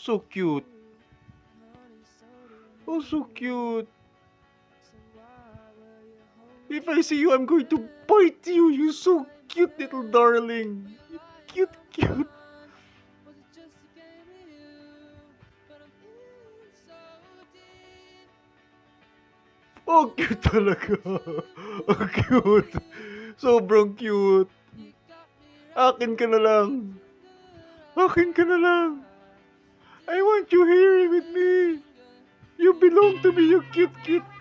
So cute. Oh, so cute. If I see you, I'm going to bite you. You so cute, little darling. Cute, cute. Oh, cute talaga. Ang cute. Sobrang cute. Akin ka na lang. Akin ka na lang. I want you here with me. You belong to me, you cute, cute